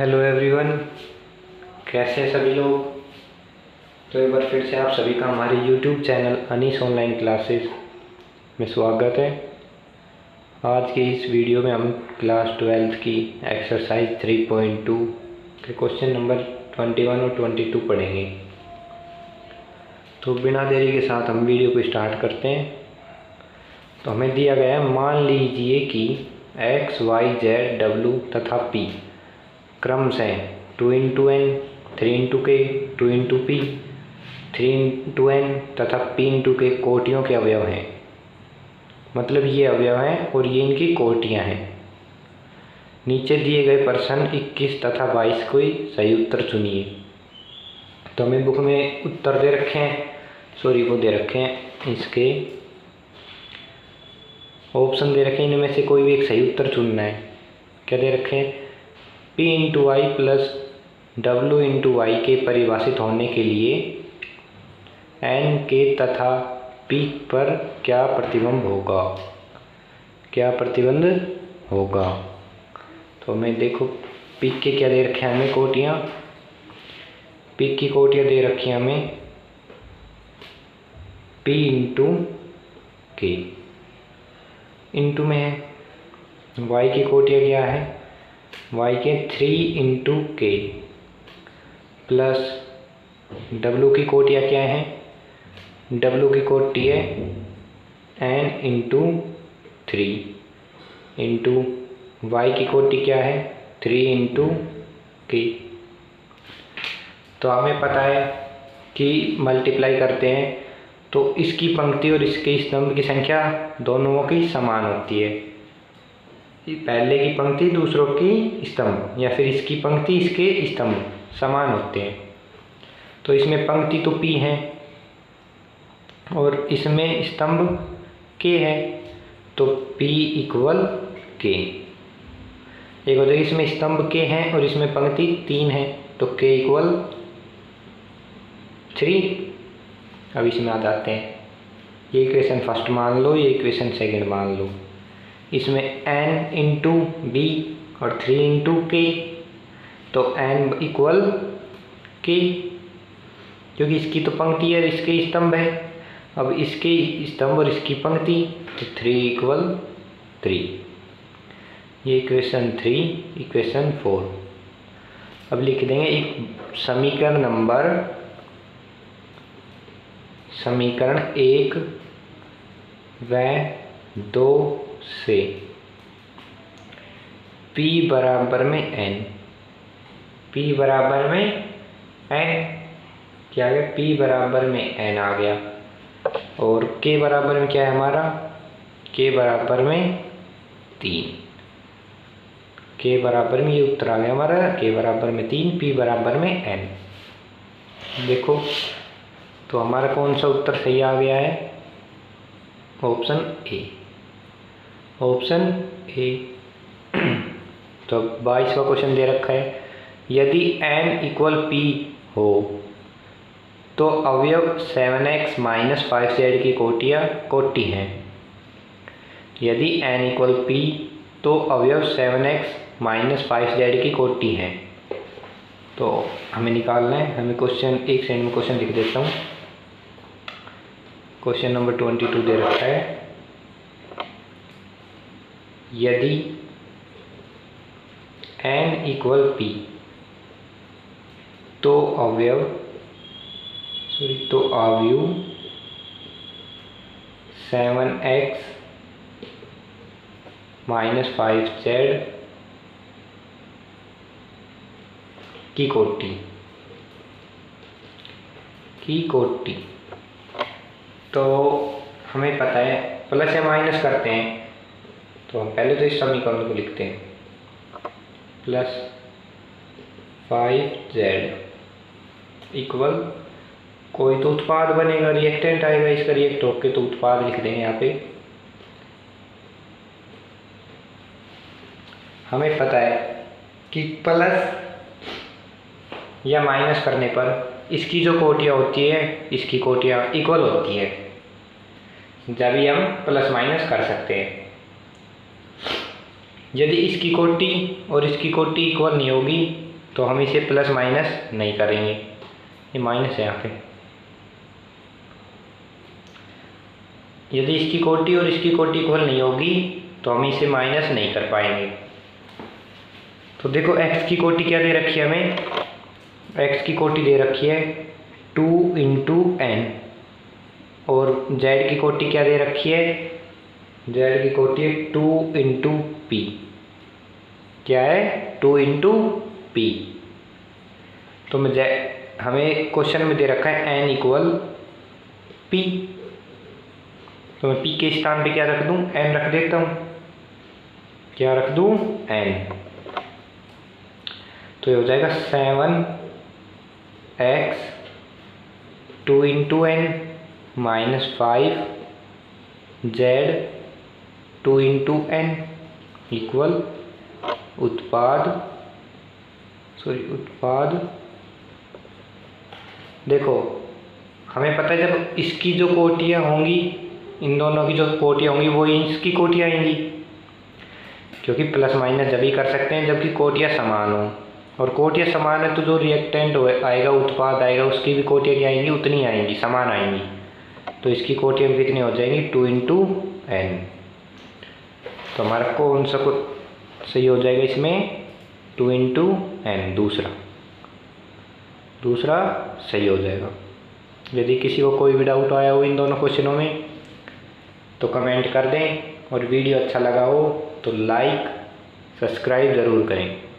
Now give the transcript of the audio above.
Hello everyone, कैसे हैं सभी लोग। तो एक बार फिर से आप सभी का हमारे YouTube channel Anees online classes में स्वागत है। आज के इस वीडियो में हम क्लास 12th की एक्सरसाइज 3.2 के क्वेश्चन नंबर 21 और 22 पढ़ेंगे। तो बिना देरी के साथ हम वीडियो को स्टार्ट करते हैं। तो हमें दिया गया है, मान लीजिए कि x, y, z, w तथा p क्रम से 2 into n, 3 into k, 2 into p, 3 into n तथा p इंटू k कोटियों के अवयव हैं। मतलब ये अवयव हैं और ये इनकी कोटियाँ हैं। नीचे दिए गए प्रश्न 21 तथा 22 को ही सही उत्तर चुनिए। तो हमें बुक में उत्तर दे रखे हैं, वो दे रखे हैं, इसके ऑप्शन दे रखे हैं, इनमें से कोई भी एक सही उत्तर चुनना है। क्या दे रखे हैं? p into Y plus W into Y के परिभाषित होने के लिए n के तथा p पर क्या प्रतिबंध होगा? क्या प्रतिबंध होगा? तो हमें देखो, p के क्या दे रखे हैं हमें कोटियाँ। p की कोटियाँ दे रखी हैं हमें p इंटू k, इंटू में है। y की कोटियाँ क्या है? y के 3 इंटू के प्लस w की कोटियाँ क्या है? w की कोटि है n इंटू 3 इंटू y की कोटि क्या है? 3 इंटू के। तो हमें पता है कि मल्टीप्लाई करते हैं तो इसकी पंक्ति और इसके स्तंभ की संख्या दोनों की समान होती है। पहले की पंक्ति दूसरों की स्तंभ, या फिर इसकी पंक्ति इसके स्तंभ समान होते हैं। तो इसमें पंक्ति तो p है और इसमें स्तंभ k है, तो p इक्वल k। एक हो जाएगा, इसमें स्तंभ k है और इसमें पंक्ति 3 है, तो k इक्वल 3। अब इसमें आ जाते हैं, ये इक्वेशन फर्स्ट मान लो, ये इक्वेशन सेकंड मान लो। इसमें n इंटू बी और 3 इंटू के, तो n इक्वल k, क्योंकि इसकी तो पंक्ति है, इसके स्तंभ है। अब इसके स्तंभ और इसकी पंक्ति, तो 3 इक्वल 3। ये इक्वेशन 3, इक्वेशन 4। अब लिख देंगे एक समीकरण 1 व 2 से p बराबर में n, p बराबर में n क्या आ गया? p बराबर में n आ गया। और k बराबर में क्या है हमारा? k बराबर में 3। k बराबर में ये उत्तर आ गया हमारा, k बराबर में 3, p बराबर में n। देखो, तो हमारा कौन सा उत्तर सही आ गया है? Option A, option A. तो 22वां क्वेश्चन दे रखा है, यदि n इक्वल p हो तो अवयव 7x माइनस 5z की कोटि हैं। यदि n इक्वल p तो अवयव 7x माइनस 5z की कोटि हैं। तो हमें निकालना है, हमें क्वेश्चन एक सेकंड में क्वेश्चन लिख देता हूँ। क्वेश्चन नंबर 22 दे रखा है, यदि n इक्वल p तो अवयव 7x माइनस 5z की कोटि। तो हमें पता है, प्लस या माइनस करते हैं, तो हम पहले तो इस समीकरण को लिखते हैं, प्लस 5z इक्वल, कोई तो उत्पाद बनेगा, रिएक्टेंट आएगा, इसका रिएक्ट होके तो उत्पाद लिख देंगे यहाँ पे। हमें पता है कि प्लस या माइनस करने पर इसकी जो कोटियाँ होती है, इसकी कोटियाँ इक्वल होती है, जब भी हम प्लस माइनस कर सकते हैं। यदि इसकी कोटि और इसकी कोटि इक्वल नहीं होगी तो हम इसे प्लस माइनस नहीं करेंगे, ये माइनस है यहाँ पे। यदि इसकी कोटि और इसकी कोटि इक्वल नहीं होगी तो हम इसे माइनस नहीं कर पाएंगे। तो देखो x की कोटि क्या दे रखी है हमें, x की कोटि दे रखी है 2 × n, और z की कोटि क्या दे रखी है, z की कोटि है 2 × p। क्या है, 2 × p। तो हमें क्वेश्चन में दे रखा है n = p, तो मैं p के स्थान पे क्या रख दूं, n रख देता हूं। क्या रख दूं, n। तो ये हो जाएगा 7x 2 × n - 5z 2 × n equal उत्पाद देखो हमें पता है जब इसकी जो कोटियाँ होंगी, इन दोनों की जो कोटियाँ होंगी वो इसकी कोटियाँ आएंगी, क्योंकि प्लस माइनस जब ही कर सकते हैं जबकि कोटियाँ समान हो, और कोटियाँ समान है तो जो रिएक्टेंट आएगा, उत्पाद आएगा, उसकी भी कोटियाँ क्या आएंगी, उतनी आएंगी, समान आएंगी। तो इसकी कोटियाँ कितनी हो जाएंगी, 2 × n। तो हमारा कौन सा सही हो जाएगा इसमें, 2 × n, दूसरा सही हो जाएगा। यदि किसी को कोई भी डाउट आया हो इन दोनों क्वेश्चनों में तो कमेंट कर दें, और वीडियो अच्छा लगा हो तो लाइक सब्सक्राइब ज़रूर करें।